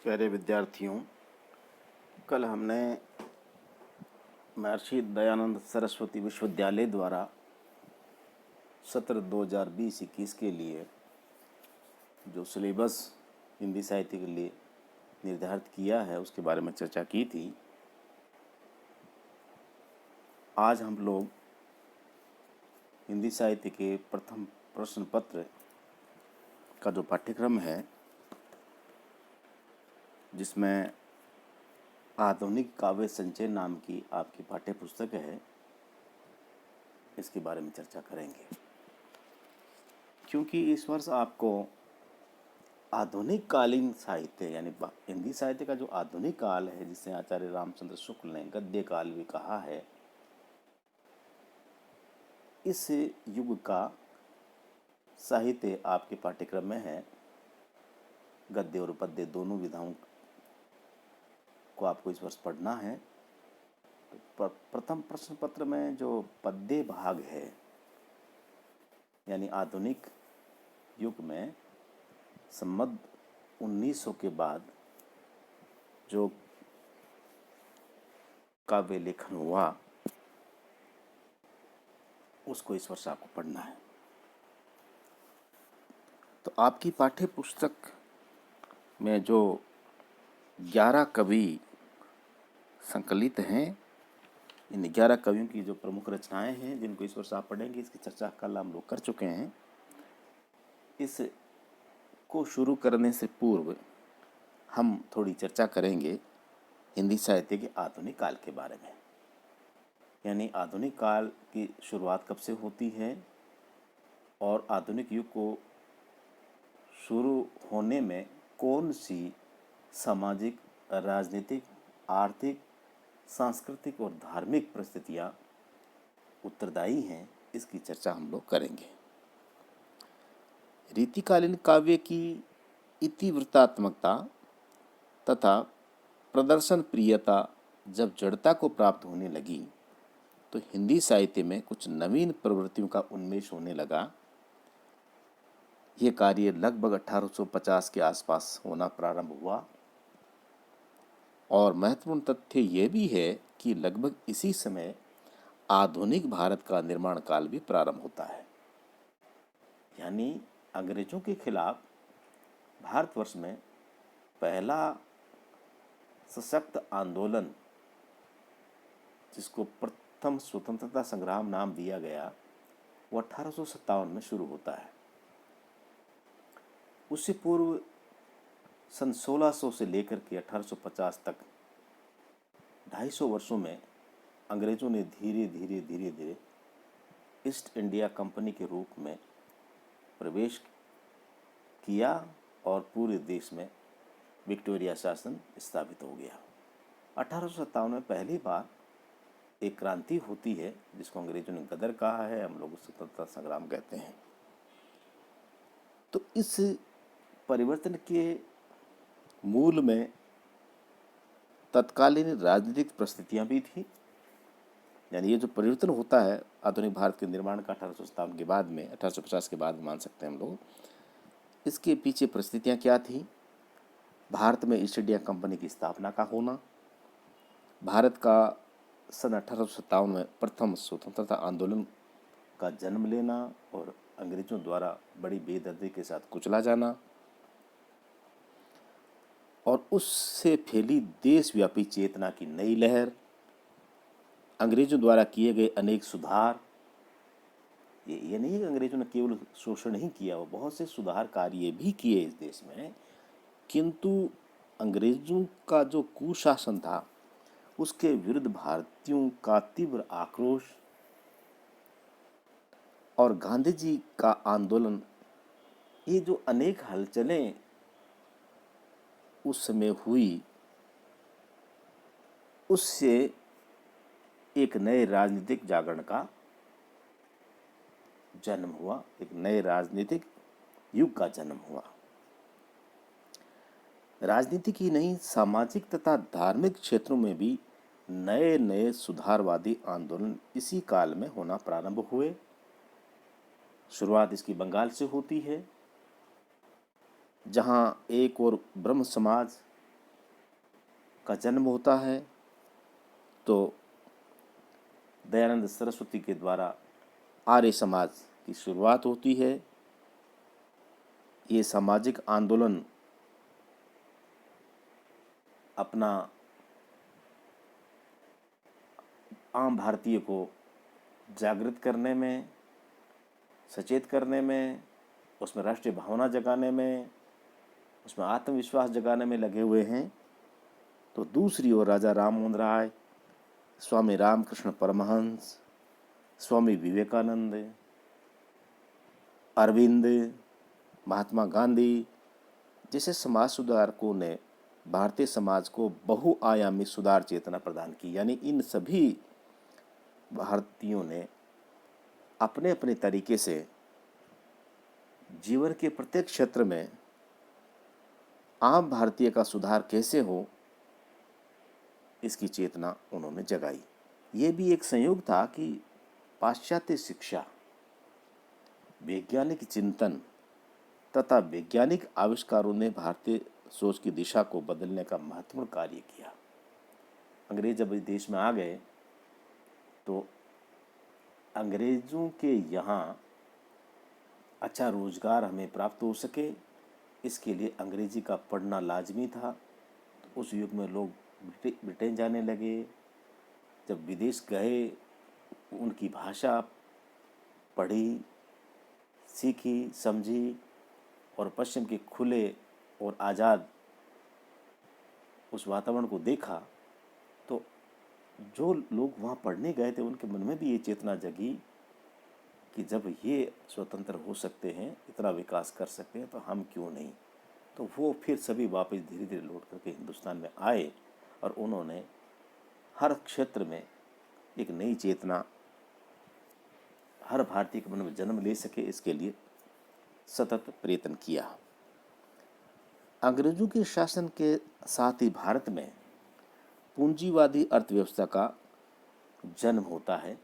प्यारे विद्यार्थियों, कल हमने महर्षि दयानंद सरस्वती विश्वविद्यालय द्वारा सत्र 2020-21 के लिए जो सिलेबस हिंदी साहित्य के लिए निर्धारित किया है उसके बारे में चर्चा की थी। आज हम लोग हिंदी साहित्य के प्रथम प्रश्न पत्र का जो पाठ्यक्रम है, जिसमें आधुनिक काव्य संचय नाम की आपकी पाठ्य पुस्तक है, इसके बारे में चर्चा करेंगे। क्योंकि इस वर्ष आपको आधुनिक कालीन साहित्य यानी हिंदी साहित्य का जो आधुनिक काल है, जिसे आचार्य रामचंद्र शुक्ल ने गद्य काल भी कहा है, इस युग का साहित्य आपके पाठ्यक्रम में है। गद्य और पद्य दोनों विधाओं को आपको इस वर्ष पढ़ना है। तो प्रथम प्रश्न पत्र में जो पद्य भाग है, यानी आधुनिक युग में संमत 1900 के बाद जो काव्य लेखन हुआ, उसको इस वर्ष आपको पढ़ना है। तो आपकी पाठ्य पुस्तक में जो 11 कवि संकलित हैं, इन 11 कवियों की जो प्रमुख रचनाएं हैं जिनको इस वर्ष आप पढ़ेंगे, इसकी चर्चा कल हम लोग कर चुके हैं। इस को शुरू करने से पूर्व हम थोड़ी चर्चा करेंगे हिंदी साहित्य के आधुनिक काल के बारे में। यानी आधुनिक काल की शुरुआत कब से होती है और आधुनिक युग को शुरू होने में कौन सी सामाजिक, राजनीतिक, आर्थिक, सांस्कृतिक और धार्मिक परिस्थितियाँ उत्तरदायी हैं, इसकी चर्चा हम लोग करेंगे। रीतिकालीन काव्य की इतिवृत्तात्मकता तथा प्रदर्शन प्रियता जब जड़ता को प्राप्त होने लगी, तो हिंदी साहित्य में कुछ नवीन प्रवृत्तियों का उन्मेष होने लगा। ये कार्य लगभग 1850 के आसपास होना प्रारंभ हुआ और महत्वपूर्ण तथ्य ये भी है कि लगभग इसी समय आधुनिक भारत का निर्माण काल भी प्रारंभ होता है। यानी अंग्रेजों के खिलाफ भारतवर्ष में पहला सशक्त आंदोलन, जिसको प्रथम स्वतंत्रता संग्राम नाम दिया गया, वो 1857 में शुरू होता है। उससे पूर्व सन 1600 से लेकर के 1850 तक 250 वर्षों में अंग्रेजों ने धीरे धीरे ईस्ट इंडिया कंपनी के रूप में प्रवेश किया और पूरे देश में विक्टोरिया शासन स्थापित हो गया। 1857 में पहली बार एक क्रांति होती है, जिसको अंग्रेजों ने गदर कहा है, हम लोग स्वतंत्रता संग्राम कहते हैं। तो इस परिवर्तन के मूल में तत्कालीन राजनीतिक परिस्थितियां भी थी। यानी ये जो परिवर्तन होता है आधुनिक भारत के निर्माण का 1857 के बाद में, 1850 के बाद मान सकते हैं हम लोग, इसके पीछे परिस्थितियां क्या थी? भारत में ईस्ट इंडिया कंपनी की स्थापना का होना, भारत का सन 1857 में प्रथम स्वतंत्रता आंदोलन का जन्म लेना और अंग्रेजों द्वारा बड़ी बेदर्दी के साथ कुचला जाना, और उससे फैली देशव्यापी चेतना की नई लहर, अंग्रेजों द्वारा किए गए अनेक सुधार। ये नहीं है कि अंग्रेजों ने केवल शोषण ही किया, वो बहुत से सुधार कार्य भी किए इस देश में, किंतु अंग्रेजों का जो कुशासन था उसके विरुद्ध भारतीयों का तीव्र आक्रोश और गांधी जी का आंदोलन, ये जो अनेक हलचलें उस समय हुई, उससे एक नए राजनीतिक जागरण का जन्म हुआ, एक नए राजनीतिक युग का जन्म हुआ। राजनीति की नहीं, सामाजिक तथा धार्मिक क्षेत्रों में भी नए नए सुधारवादी आंदोलन इसी काल में होना प्रारंभ हुए। शुरुआत इसकी बंगाल से होती है, जहां एक और ब्रह्म समाज का जन्म होता है तो दयानंद सरस्वती के द्वारा आर्य समाज की शुरुआत होती है। ये सामाजिक आंदोलन अपना आम भारतीय को जागृत करने में, सचेत करने में, उसमें राष्ट्रीय भावना जगाने में, उसमें आत्मविश्वास जगाने में लगे हुए हैं। तो दूसरी ओर राजा राम मोहन राय, स्वामी रामकृष्ण परमहंस, स्वामी विवेकानंद, अरविंद, महात्मा गांधी जैसे समाज सुधारकों ने भारतीय समाज को बहुआयामी सुधार चेतना प्रदान की। यानी इन सभी भारतीयों ने अपने अपने तरीके से जीवन के प्रत्येक क्षेत्र में आम भारतीय का सुधार कैसे हो, इसकी चेतना उन्होंने जगाई। ये भी एक संयोग था कि पाश्चात्य शिक्षा, वैज्ञानिक चिंतन तथा वैज्ञानिक आविष्कारों ने भारतीय सोच की दिशा को बदलने का महत्वपूर्ण कार्य किया। अंग्रेज जब इस देश में आ गए तो अंग्रेजों के यहाँ अच्छा रोजगार हमें प्राप्त हो सके, इसके लिए अंग्रेजी का पढ़ना लाजमी था। तो उस युग में लोग ब्रिटेन जाने लगे। जब विदेश गए, उनकी भाषा पढ़ी, सीखी, समझी और पश्चिम के खुले और आज़ाद उस वातावरण को देखा, तो जो लोग वहाँ पढ़ने गए थे उनके मन में भी ये चेतना जगी कि जब ये स्वतंत्र हो सकते हैं, इतना विकास कर सकते हैं, तो हम क्यों नहीं। तो वो फिर सभी वापस धीरे धीरे लौट करके हिंदुस्तान में आए और उन्होंने हर क्षेत्र में एक नई चेतना हर भारतीय के मन में जन्म ले सके, इसके लिए सतत प्रयत्न किया। अंग्रेजों के शासन के साथ ही भारत में पूंजीवादी अर्थव्यवस्था का जन्म होता है,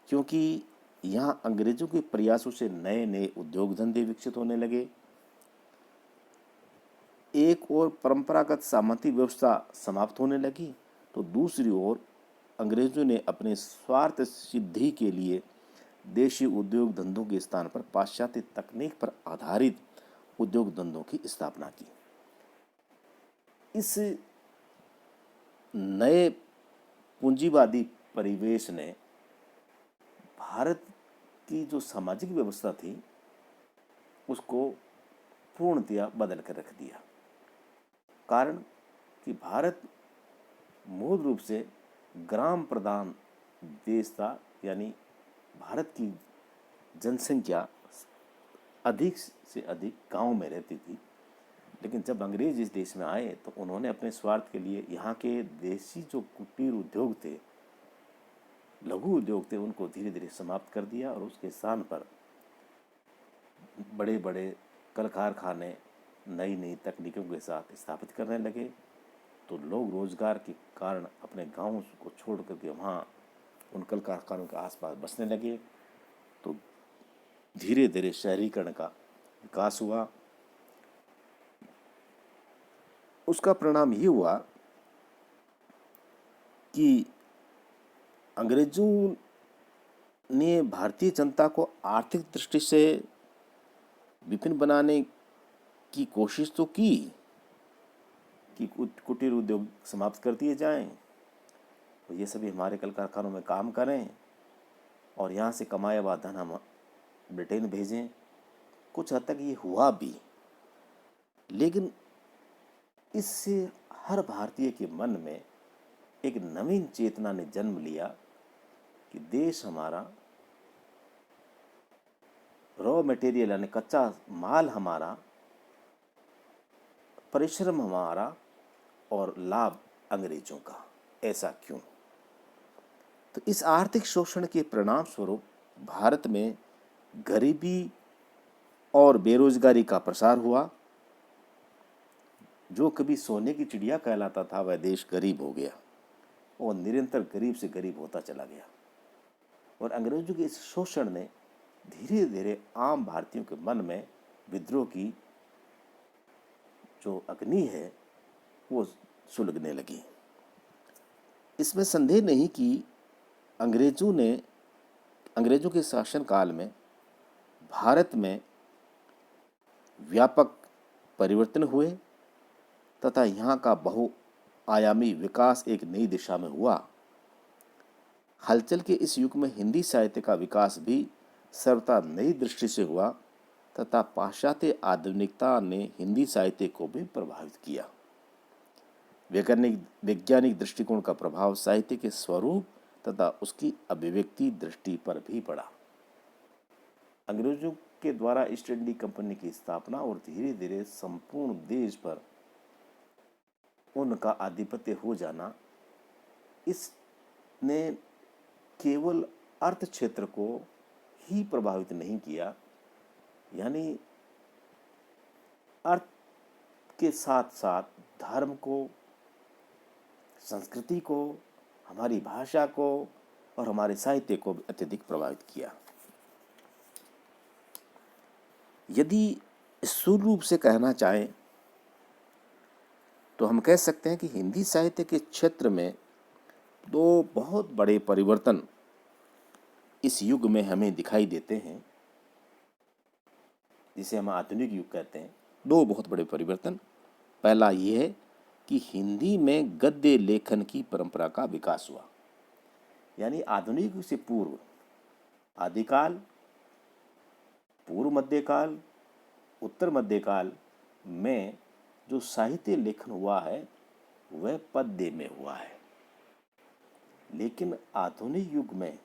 क्योंकि यहाँ अंग्रेजों के प्रयासों से नए नए उद्योग धंधे विकसित होने लगे। एक ओर परंपरागत सामंती व्यवस्था समाप्त होने लगी, तो दूसरी ओर अंग्रेजों ने अपने स्वार्थ सिद्धि के लिए देशी उद्योग धंधों के स्थान पर पाश्चात्य तकनीक पर आधारित उद्योग धंधों की स्थापना की। इस नए पूंजीवादी परिवेश ने भारत की जो सामाजिक व्यवस्था थी उसको पूर्णतया बदल कर रख दिया। कारण कि भारत मूल रूप से ग्राम प्रधान देश था, यानी भारत की जनसंख्या अधिक से अधिक गांव में रहती थी। लेकिन जब अंग्रेज इस देश में आए तो उन्होंने अपने स्वार्थ के लिए यहाँ के देसी जो कुटीर उद्योग थे, लघु उद्योग थे, उनको धीरे धीरे समाप्त कर दिया और उसके स्थान पर बड़े बड़े कल कारखाने नई नई तकनीकों के साथ स्थापित करने लगे। तो लोग रोजगार के कारण अपने गाँव को छोड़ करके वहाँ उन कल कारखानों के आसपास बसने लगे। तो धीरे धीरे शहरीकरण का विकास हुआ। उसका परिणाम ये हुआ कि अंग्रेजों ने भारतीय जनता को आर्थिक दृष्टि से विपिन बनाने की कोशिश तो की कि कुटीर उद्योग समाप्त कर दिए जाएं, तो ये सभी हमारे कल कारखानों में काम करें और यहाँ से कमाया हुआ धन हम ब्रिटेन भेजें। कुछ हद तक ये हुआ भी, लेकिन इससे हर भारतीय के मन में एक नवीन चेतना ने जन्म लिया कि देश हमारा, रॉ मटेरियल यानी कच्चा माल हमारा, परिश्रम हमारा और लाभ अंग्रेजों का। ऐसा क्यों? तो इस आर्थिक शोषण के परिणाम स्वरूप भारत में गरीबी और बेरोजगारी का प्रसार हुआ। जो कभी सोने की चिड़िया कहलाता था वह देश गरीब हो गया और निरंतर गरीब से गरीब होता चला गया। और अंग्रेजों के इस शोषण ने धीरे धीरे आम भारतीयों के मन में विद्रोह की जो अग्नि है वो सुलगने लगी। इसमें संदेह नहीं कि अंग्रेजों के शासनकाल में भारत में व्यापक परिवर्तन हुए तथा यहाँ का बहुआयामी विकास एक नई दिशा में हुआ। हलचल के इस युग में हिंदी साहित्य का विकास भी सर्वथा नई दृष्टि से हुआ तथा पाश्चात्य आधुनिकता ने हिंदी साहित्य को भी प्रभावित किया। वैज्ञानिक दृष्टिकोण का प्रभाव साहित्य के स्वरूप तथा उसकी अभिव्यक्ति दृष्टि पर भी पड़ा। अंग्रेजों के द्वारा ईस्ट इंडिया कंपनी की स्थापना और धीरे धीरे संपूर्ण देश पर उनका आधिपत्य हो जाना, इसने केवल अर्थ क्षेत्र को ही प्रभावित नहीं किया, यानी अर्थ के साथ साथ धर्म को, संस्कृति को, हमारी भाषा को और हमारे साहित्य को भी अत्यधिक प्रभावित किया। यदि स्थूल रूप से कहना चाहें तो हम कह सकते हैं कि हिंदी साहित्य के क्षेत्र में दो बहुत बड़े परिवर्तन इस युग में हमें दिखाई देते हैं, जिसे हम आधुनिक युग कहते हैं। दो बहुत बड़े परिवर्तन। पहला ये है कि हिंदी में गद्य लेखन की परंपरा का विकास हुआ, यानी आधुनिक युग से पूर्व आदिकाल, पूर्व मध्यकाल, उत्तर मध्यकाल में जो साहित्य लेखन हुआ है वह पद्य में हुआ है। लेकिन आधुनिक युग में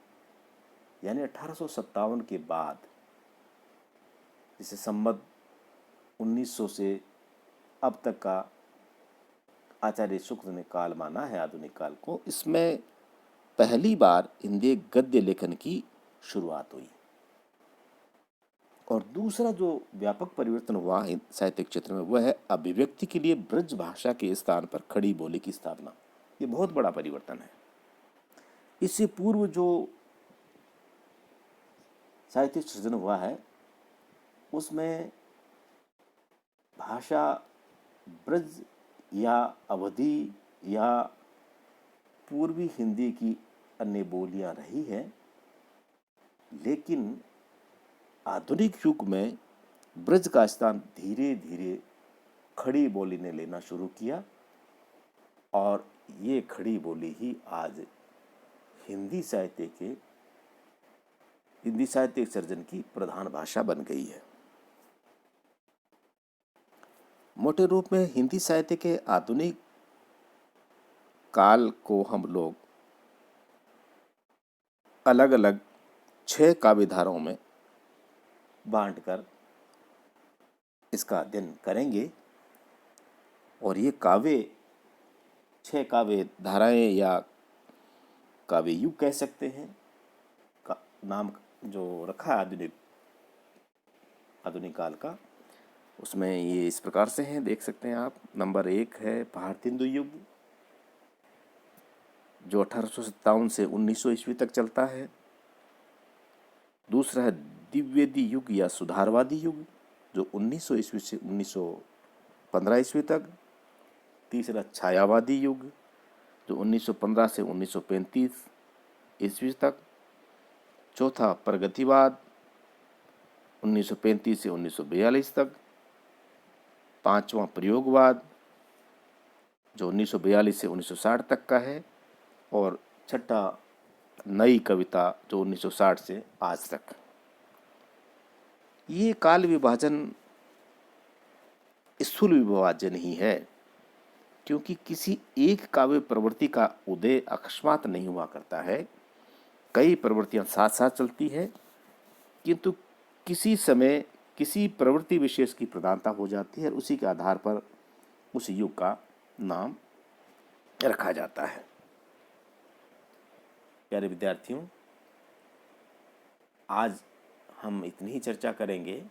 यानी 1857 के बाद, जिसे संवत 1900 से अब तक का आचार्य शुक्ल ने काल माना है आधुनिक काल को, इसमें पहली बार हिंदी गद्य लेखन की शुरुआत हुई। और दूसरा जो व्यापक परिवर्तन हुआ साहित्यिक क्षेत्र में वह है अभिव्यक्ति के लिए ब्रज भाषा के स्थान पर खड़ी बोली की स्थापना। ये बहुत बड़ा परिवर्तन है। इससे पूर्व जो साहित्य सृजन हुआ है उसमें भाषा ब्रज या अवधी या पूर्वी हिंदी की अन्य बोलियां रही हैं, लेकिन आधुनिक युग में ब्रज का स्थान धीरे धीरे खड़ी बोली ने लेना शुरू किया और ये खड़ी बोली ही आज हिंदी साहित्य सर्जन की प्रधान भाषा बन गई है। मोटे रूप में हिंदी साहित्य के आधुनिक काल को हम लोग अलग अलग 6 काव्य धाराओं में बांटकर इसका अध्ययन करेंगे। और ये 6 काव्य धाराएं या काव्य युग कह सकते हैं, का नाम जो रखा है आधुनिक काल का, उसमें ये इस प्रकार से हैं, देख सकते हैं आप। नंबर 1 है भारतेंदु युग, जो 1857 से 1900 ईस्वी तक चलता है। दूसरा है द्विवेदी युग या सुधारवादी युग, जो 1900 ईस्वी से 1915 ईस्वी तक। तीसरा छायावादी युग, जो 1915 से 1935 ईस्वी तक। चौथा प्रगतिवाद, 1935 से 1942 तक। पांचवा प्रयोगवाद, जो 1942 से 1960 तक का है। और छठा नई कविता, जो 1960 से आज तक। ये काल विभाजन स्थूल विभाजन ही है, क्योंकि किसी एक काव्य प्रवृत्ति का उदय अकस्मात नहीं हुआ करता है। कई प्रवृत्तियां साथ साथ चलती है, किंतु किसी समय किसी प्रवृत्ति विशेष की प्रधानता हो जाती है और उसी के आधार पर उस युग का नाम रखा जाता है। प्यारे विद्यार्थियों, आज हम इतनी ही चर्चा करेंगे।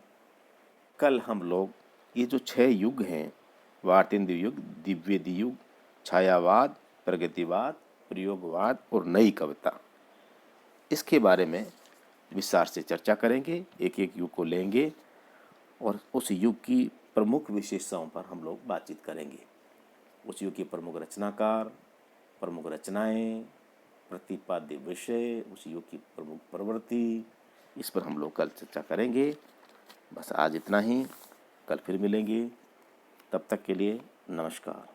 कल हम लोग ये जो 6 युग हैं, भारतेंदु युग, द्विवेदी युग, छायावाद, प्रगतिवाद, प्रयोगवाद और नई कविता, इसके बारे में विस्तार से चर्चा करेंगे। एक एक युग को लेंगे और उस युग की प्रमुख विशेषताओं पर हम लोग बातचीत करेंगे। उस युग के प्रमुख रचनाकार, प्रमुख रचनाएं, प्रतिपाद्य विषय, उस युग की प्रमुख प्रवृत्ति, इस पर हम लोग कल चर्चा करेंगे। बस आज इतना ही, कल फिर मिलेंगे। तब तक के लिए नमस्कार।